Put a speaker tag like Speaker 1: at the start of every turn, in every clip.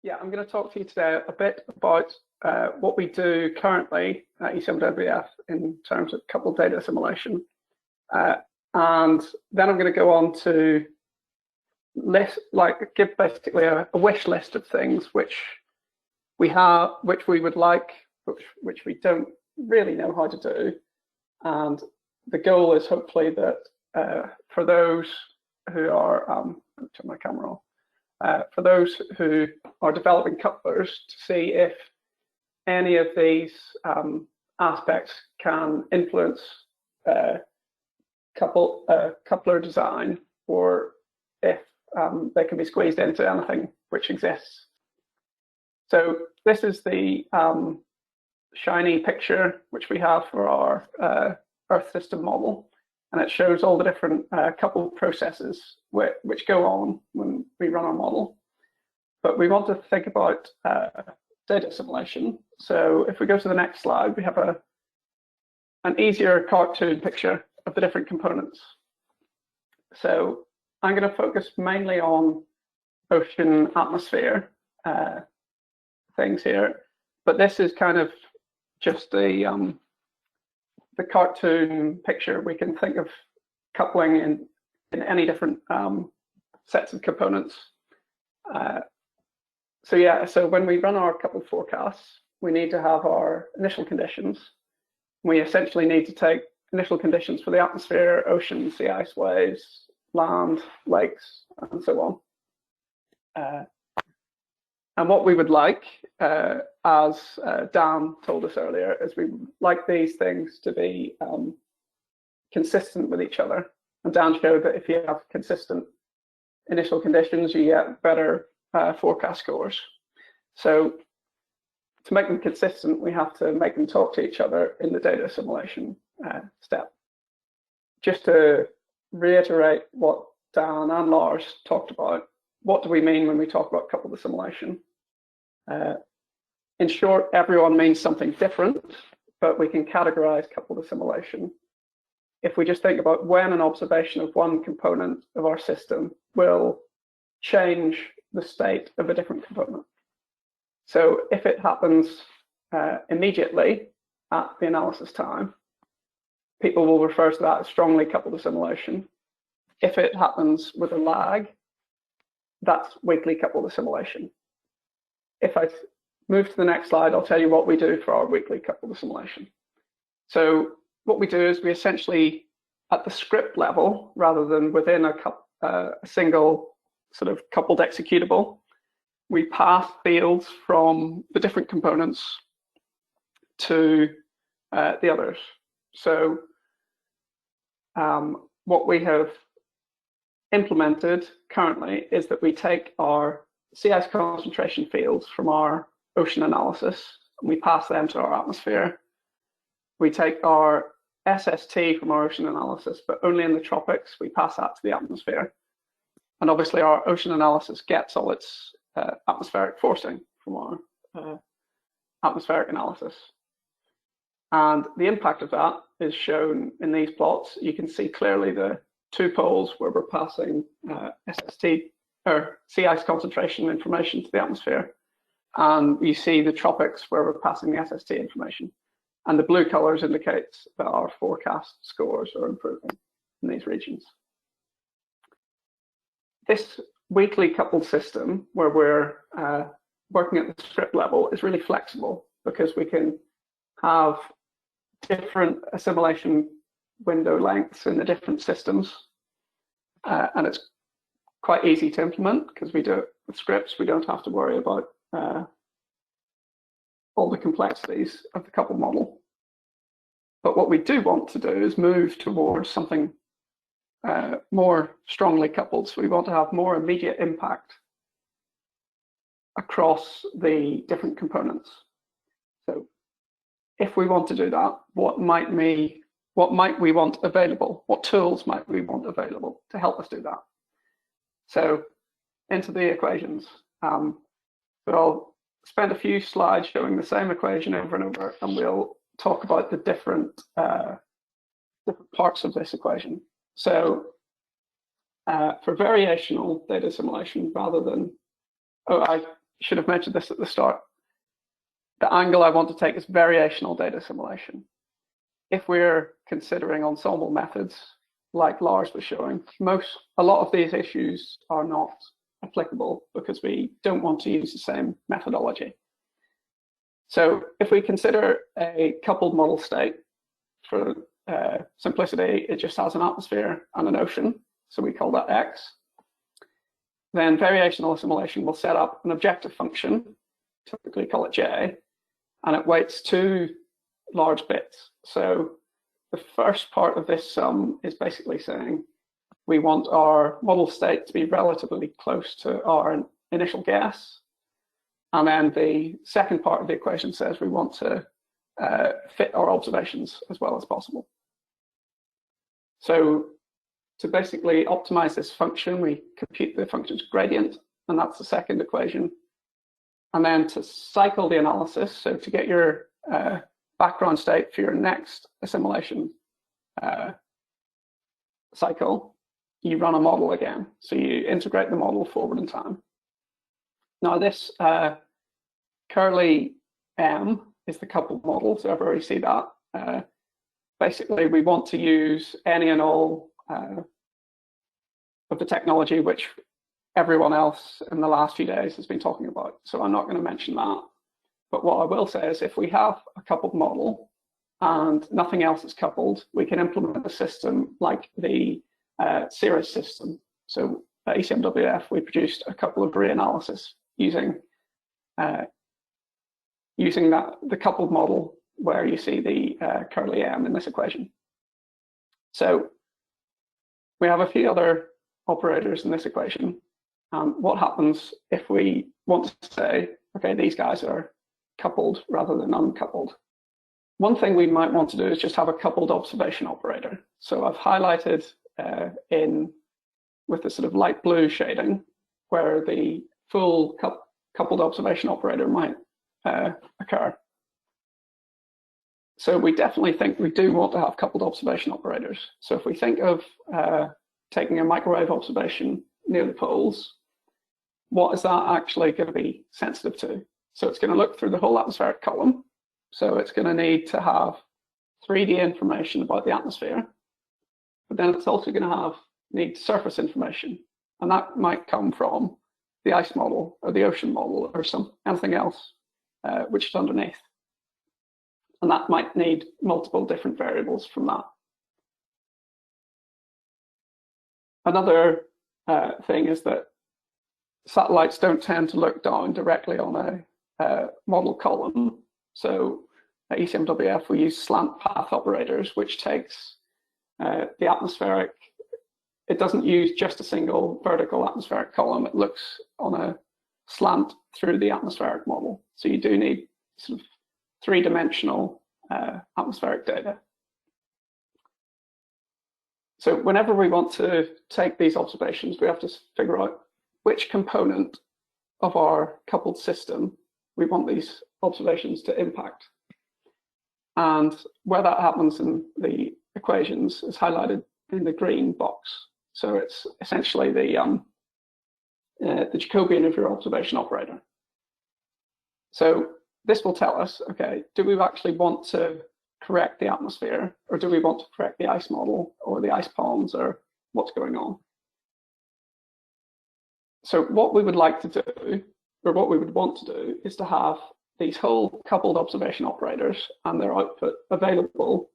Speaker 1: Yeah, I'm going to talk to you today a bit about what we do currently at ECMWF in terms of coupled data assimilation. And then I'm going to go on to give basically a wish list of things which we have, which we would like, which we don't really know how to do. And the goal is hopefully that for those who are, turn my camera on, for those who are developing couplers to see if any of these aspects can influence coupler design, or if they can be squeezed into anything which exists. So this is the shiny picture which we have for our Earth system model, and it shows all the different coupled processes which go on when we run our model. But we want to think about data assimilation. So if we go to the next slide, we have an easier cartoon picture of the different components. So I'm going to focus mainly on ocean atmosphere things here, but this is kind of just the cartoon picture. We can think of coupling in any different sets of components. So yeah, so when we run our coupled forecasts, we need to have our initial conditions. We essentially need to take initial conditions for the atmosphere, ocean, sea ice, waves, land, lakes, and so on. And what we would like, as Dan told us earlier, is we like these things to be consistent with each other. And Dan showed that if you have consistent initial conditions, you get better forecast scores. So to make them consistent, we have to make them talk to each other in the data assimilation step. Just to reiterate what Dan and Lars talked about, what do we mean when we talk about coupled assimilation? In short, everyone means something different, but we can categorize coupled assimilation if we just think about when an observation of one component of our system will change the state of a different component. So if it happens immediately at the analysis time, people will refer to that as strongly coupled assimilation. If it happens with a lag, that's weakly coupled assimilation. If I move to the next slide, I'll tell you what we do for our weakly coupled assimilation. So what we do is we essentially, at the script level, rather than within a single sort of coupled executable, we pass fields from the different components to the others. So what we have implemented currently is that we take our sea ice concentration fields from our ocean analysis and we pass them to our atmosphere. We take our SST from our ocean analysis, but only in the tropics, we pass that to the atmosphere. And obviously our ocean analysis gets all its atmospheric forcing from our atmospheric analysis. And the impact of that is shown in these plots. You can see clearly the two poles where we're passing SST or sea ice concentration information to the atmosphere. And you see the tropics where we're passing the SST information. And the blue colors indicates that our forecast scores are improving in these regions. This weakly coupled system where we're working at the script level is really flexible because we can have different assimilation window lengths in the different systems. And it's quite easy to implement because we do it with scripts. We don't have to worry about all the complexities of the coupled model. But what we do want to do is move towards something more strongly coupled. So we want to have more immediate impact across the different components. So if we want to do that, what might we want available? What tools might we want available to help us do that? So into the equations. So I'll spend a few slides showing the same equation over and over, and we'll talk about the different parts of this equation. So for variational data assimilation, rather than, I should have mentioned this at the start. The angle I want to take is variational data assimilation. If we're considering ensemble methods, like Lars was showing, a lot of these issues are not applicable because we don't want to use the same methodology. So if we consider a coupled model state, for simplicity, it just has an atmosphere and an ocean, so we call that X. Then variational assimilation will set up an objective function, typically call it J, and it weights 2 large bits. So the first part of this sum is basically saying we want our model state to be relatively close to our initial guess. And then the second part of the equation says we want to fit our observations as well as possible. So to basically optimize this function, we compute the function's gradient, and that's the second equation. And then to cycle the analysis, so to get your background state for your next assimilation cycle, you run a model again. So you integrate the model forward in time. Now this curly M is the coupled model, so I've already seen that. Basically, we want to use any and all of the technology which everyone else in the last few days has been talking about. So I'm not going to mention that. But what I will say is if we have a coupled model and nothing else is coupled, we can implement a system like the Cirrus system. So at ECMWF, we produced a couple of reanalysis using the coupled model where you see the curly M in this equation. So we have a few other operators in this equation. What happens if we want to say, okay, these guys are coupled rather than uncoupled? One thing we might want to do is just have a coupled observation operator. So I've highlighted with the sort of light blue shading where the full coupled observation operator might occur. So we definitely think we do want to have coupled observation operators. So if we think of taking a microwave observation near the poles, what is that actually going to be sensitive to? So it's going to look through the whole atmospheric column. So it's going to need to have 3D information about the atmosphere, but then it's also going to need surface information. And that might come from the ice model or the ocean model or anything else which is underneath. And that might need multiple different variables from that. Another thing is that satellites don't tend to look down directly on a model column. So at ECMWF, we use slant path operators, which takes the atmospheric. It doesn't use just a single vertical atmospheric column. It looks on a slant through the atmospheric model. So you do need sort of 3-dimensional atmospheric data. So whenever we want to take these observations, we have to figure out which component of our coupled system we want these observations to impact. And where that happens in the equations is highlighted in the green box. So it's essentially the Jacobian of your observation operator. So this will tell us, okay, do we actually want to correct the atmosphere, or do we want to correct the ice model or the ice ponds, or what's going on? So what we would like to do, or what we would want to do, is to have these whole coupled observation operators and their output available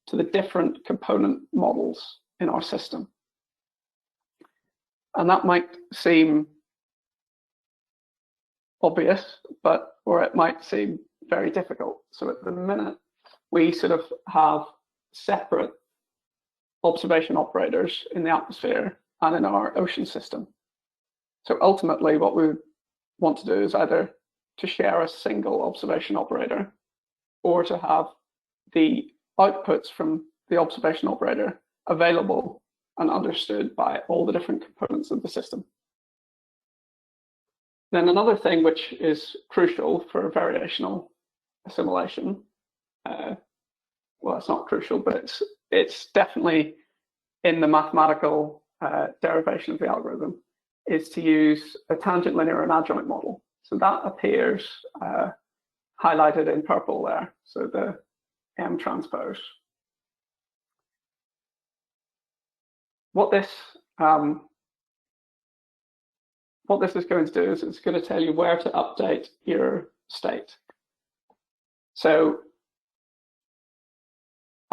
Speaker 1: to the different component models in our system. And that might seem obvious, or it might seem very difficult. So at the minute, we sort of have separate observation operators in the atmosphere and in our ocean system. So ultimately, what we want to do is either to share a single observation operator or to have the outputs from the observation operator available and understood by all the different components of the system. Then another thing which is crucial for variational assimilation, well, it's not crucial, but it's definitely in the mathematical derivation of the algorithm, is to use a tangent linear and adjoint model. So that appears highlighted in purple there, so the M transpose. What this is going to do is it's going to tell you where to update your state. So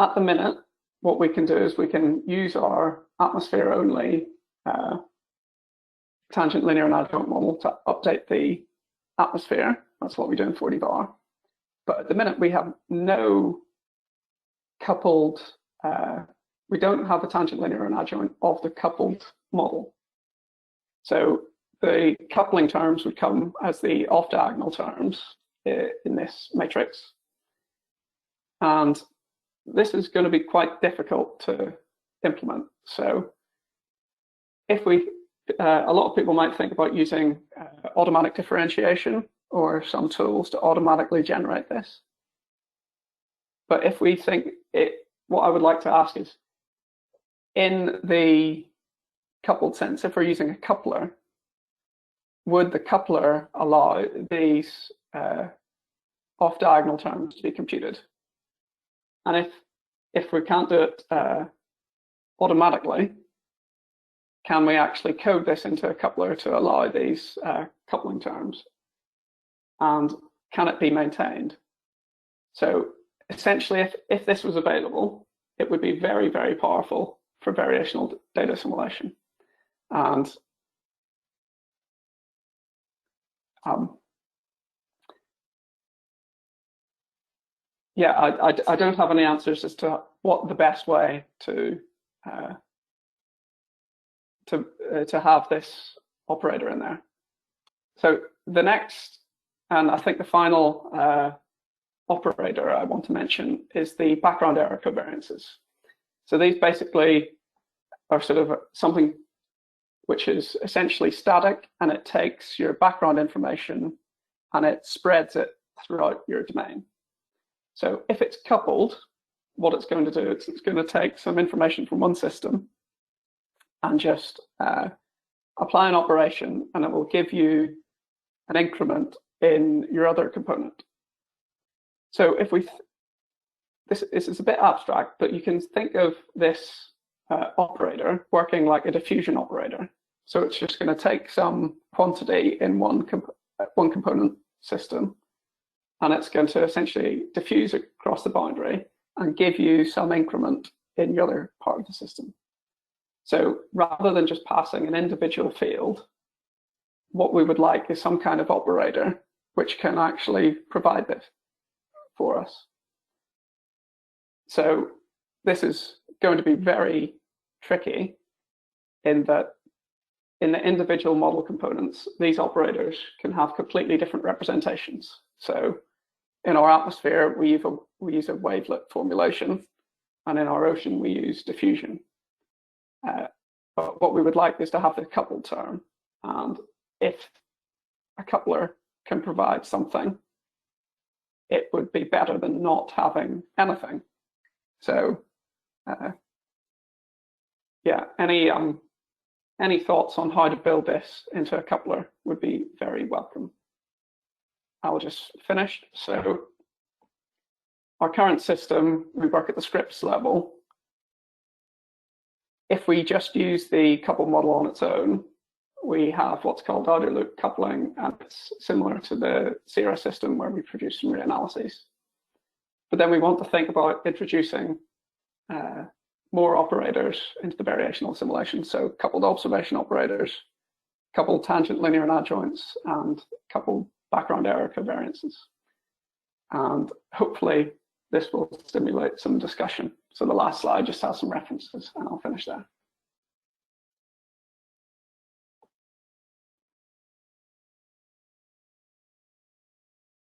Speaker 1: at the minute, what we can do is we can use our atmosphere only tangent linear and adjoint model to update the atmosphere. That's what we do in 40 bar. But at the minute, we have no coupled, we don't have a tangent linear and adjoint of the coupled model. So the coupling terms would come as the off-diagonal terms in this matrix. And this is going to be quite difficult to implement. So if we, a lot of people might think about using automatic differentiation or some tools to automatically generate this. But if we think what I would like to ask is, in the coupled sense, if we're using a coupler, would the coupler allow these off-diagonal terms to be computed? And if we can't do it automatically, can we actually code this into a coupler to allow these coupling terms? And can it be maintained? So essentially, if this was available, it would be very, very powerful for variational data assimilation. And yeah, I don't have any answers as to what the best way to have this operator in there. So the next, and I think the final operator I want to mention is the background error covariances. So these basically are sort of something which is essentially static, and it takes your background information and it spreads it throughout your domain. So if it's coupled, what it's going to do is it's going to take some information from one system and just apply an operation, and it will give you an increment in your other component. So if we, this is a bit abstract, but you can think of this operator working like a diffusion operator. So it's just going to take some quantity in one component system, and it's going to essentially diffuse across the boundary and give you some increment in the other part of the system. So rather than just passing an individual field, what we would like is some kind of operator which can actually provide this for us. So this is going to be very tricky in that in the individual model components, these operators can have completely different representations. So in our atmosphere, we use a wavelet formulation, and in our ocean, we use diffusion. But what we would like is to have the coupled term. And if a coupler can provide something, it would be better than not having anything. So yeah, any thoughts on how to build this into a coupler would be very welcome. I'll just finish. So our current system, we work at the scripts level. If we just use the coupled model on its own, we have what's called outer loop coupling, and it's similar to the CRS system where we produce some reanalyses. But then we want to think about introducing more operators into the variational assimilation. So coupled observation operators, coupled tangent linear and adjoints, and coupled background error covariances. And hopefully this will stimulate some discussion. So the last slide just has some references, and I'll finish there.